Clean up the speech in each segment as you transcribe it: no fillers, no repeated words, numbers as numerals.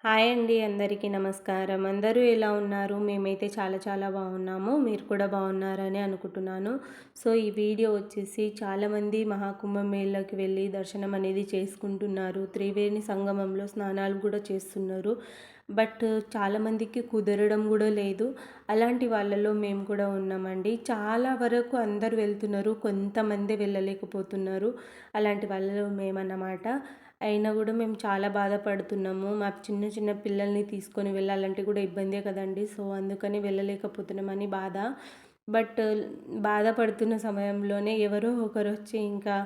Hi అండి, అందరికీ నమస్కారం. అందరూ ఎలా ఉన్నారు? మేమైతే చాలా చాలా బాగున్నాము. మీరు కూడా బాగున్నారని అనుకుంటున్నాను. సో ఈ వీడియో వచ్చేసి చాలామంది మహాకుంభమేళకి వెళ్ళి దర్శనం అనేది చేసుకుంటున్నారు. త్రివేణి సంగమంలో స్నానాలు కూడా చేస్తున్నారు. బట్ చాలామందికి కుదరడం కూడా లేదు. అలాంటి వాళ్ళలో మేము కూడా ఉన్నామండి. చాలా వరకు అందరూ వెళ్తున్నారు, కొంతమంది వెళ్ళలేకపోతున్నారు. అలాంటి వాళ్ళలో మేమన్నమాట. అయినా కూడా మేము చాలా బాధపడుతున్నాము. మా చిన్న చిన్న పిల్లల్ని తీసుకొని వెళ్ళాలంటే కూడా ఇబ్బందే కదండి. సో అందుకని వెళ్ళలేకపోతున్నామని బాధ. బట్ బాధపడుతున్న సమయంలోనే ఎవరో ఒకరు వచ్చి ఇంకా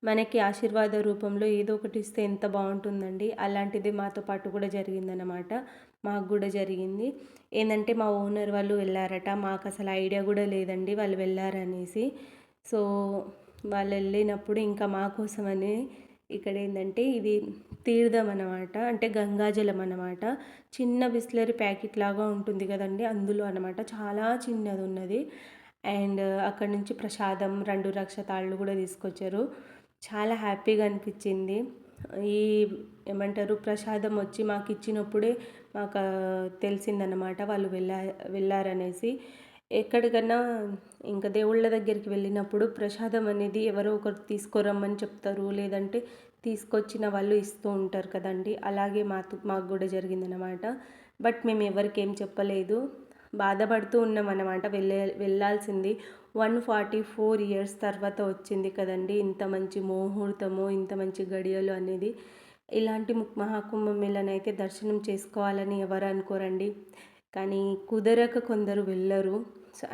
మనకి ఆశీర్వాద రూపంలో ఏదో ఒకటి ఇస్తే ఎంత బాగుంటుందండి. అలాంటిది మాతో పాటు కూడా జరిగిందనమాట. మాకు కూడా జరిగింది. ఏంటంటే మా ఓనర్ వాళ్ళు వెళ్ళారట. మాకు అసలు ఐడియా కూడా లేదండి వాళ్ళు వెళ్ళారనేసి. సో వాళ్ళు వెళ్ళినప్పుడు ఇంకా మా కోసమని ఇక్కడ ఏంటంటే ఇది తీర్థం అనమాట, అంటే గంగాజలం అనమాట. చిన్న బిస్లరీ ప్యాకెట్ లాగా ఉంటుంది కదండి, అందులో అనమాట. చాలా చిన్నది ఉన్నది. అండ్ అక్కడ నుంచి ప్రసాదం 2 రక్షతాళ్ళు కూడా తీసుకొచ్చారు. చాలా హ్యాపీగా అనిపించింది. ఈ ఏమంటారు ప్రసాదం వచ్చి మాకు ఇచ్చినప్పుడే మాకు తెలిసిందనమాట వాళ్ళు వెళ్ళారనేసి. ఎక్కడికన్నా ఇంకా దేవుళ్ళ దగ్గరికి వెళ్ళినప్పుడు ప్రసాదం అనేది ఎవరో ఒకరు తీసుకురమ్మని చెప్తారు, లేదంటే తీసుకొచ్చిన వాళ్ళు ఇస్తూ ఉంటారు కదండి. అలాగే మాకు కూడా జరిగిందనమాట. బట్ మేము ఎవరికి ఏం చెప్పలేదు, బాధపడుతూ ఉన్నామన్నమాట. వెళ్ళాల్సింది 144 ఇయర్స్ తర్వాత వచ్చింది కదండి. ఇంత మంచి ముహూర్తము, ఇంత మంచి గడియలు అనేది. ఇలాంటి మహాకుంభమేళనైతే దర్శనం చేసుకోవాలని ఎవరు అనుకోరండి, కానీ కుదరక కొందరు వెళ్ళరు.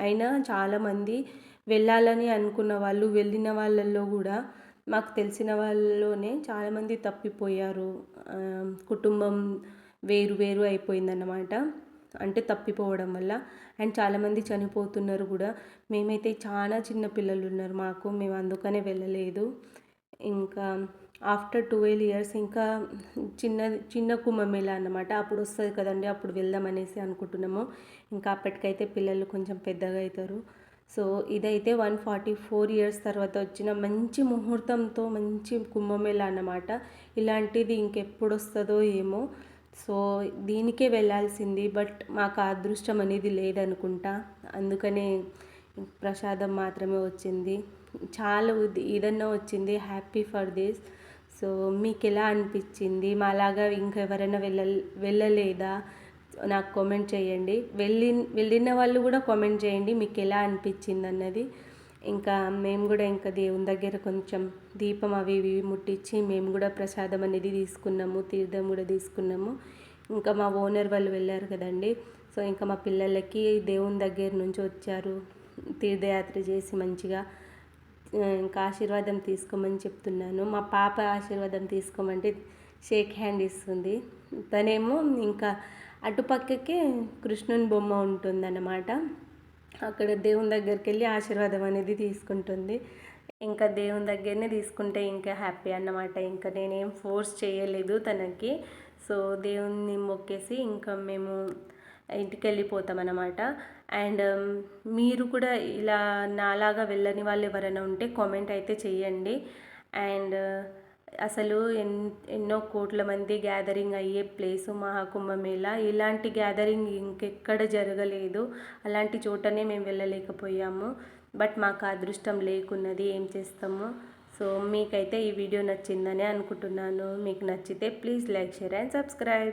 అయినా చాలామంది వెళ్ళాలని అనుకున్న వాళ్ళు, వెళ్ళిన వాళ్ళల్లో కూడా మాకు తెలిసిన వాళ్ళలోనే చాలామంది తప్పిపోయారు. కుటుంబం వేరు వేరు అయిపోయిందన్నమాట, అంటే తప్పిపోవడం వల్ల. అండ్ చాలామంది చనిపోతున్నారు కూడా. మేమైతే చాలా చిన్న పిల్లలు ఉన్నారు మాకు, మేము అందుకనే వెళ్ళలేదు. ఇంకా ఆఫ్టర్ 12 ఇయర్స్ ఇంకా చిన్న కుంభమేళ అన్నమాట. అప్పుడు వస్తుంది కదండి, అప్పుడు వెళ్దామనేసి అనుకుంటున్నాము. ఇంకా అప్పటికైతే పిల్లలు కొంచెం పెద్దగా అవుతారు. సో ఇదైతే 144 ఇయర్స్ తర్వాత వచ్చిన మంచి ముహూర్తంతో మంచి కుంభమేళ అన్నమాట. ఇలాంటిది ఇంకెప్పుడు వస్తుందో ఏమో. సో దీనికే వెళ్ళాల్సింది, బట్ మాకు ఆ అదృష్టం అనేది లేదనుకుంటా. అందుకనే ప్రసాదం మాత్రమే వచ్చింది. చాలా ఏదన్నా వచ్చింది. Happy for this. సో మీకు ఎలా అనిపించింది? మాలాగా ఇంకెవరైనా వెళ్ళలేదా నాకు కామెంట్ చేయండి. వెళ్ళిన వాళ్ళు కూడా కామెంట్ చేయండి మీకు ఎలా అనిపించింది అన్నది. ఇంకా మేము కూడా ఇంకా దేవుని దగ్గర కొంచెం దీపం అవి ఇవి ముట్టించి మేము కూడా ప్రసాదం అనేది తీసుకున్నాము, తీర్థం కూడా తీసుకున్నాము. ఇంకా మా ఓనర్ వాళ్ళు వెళ్ళారు కదండి. సో ఇంకా మా పిల్లలకి దేవుని దగ్గర నుంచి వచ్చారు, తీర్థయాత్ర చేసి మంచిగా ఇంకా ఆశీర్వాదం తీసుకోమని చెప్తున్నాను. మా పాప ఆశీర్వాదం తీసుకోమంటే షేక్ హ్యాండ్ ఇస్తుంది. తనేమో ఇంకా అటుపక్కకే కృష్ణుని బొమ్మ ఉంటుందన్నమాట. అక్కడ దేవుని దగ్గరికి వెళ్ళి ఆశీర్వాదం అనేది తీసుకుంటుంది. ఇంకా దేవుని దగ్గరనే తీసుకుంటే ఇంకా హ్యాపీ అన్నమాట. ఇంకా నేనేం ఫోర్స్ చేయలేదు తనకి. సో దేవుని మొక్కేసి ఇంకా మేము ఇంటికి వెళ్ళిపోతామన్నమాట. అండ్ మీరు కూడా ఇలా నాలాగా వెళ్ళని వాళ్ళు ఎవరైనా ఉంటే కామెంట్ అయితే చేయండి. అండ్ అసలు ఎన్నో కోట్ల మంది గ్యాదరింగ్ అయ్యే ప్లేసు మహాకుంభమేళ. ఇలాంటి గ్యాదరింగ్ ఇంకెక్కడ జరగలేదు. అలాంటి చోటనే మేము వెళ్ళలేకపోయాము. బట్ మాకు అదృష్టం లేకున్నది, ఏం చేస్తాము. సో మీకైతే ఈ వీడియో నచ్చిందని అనుకుంటున్నాను. మీకు నచ్చితే please like, share and subscribe.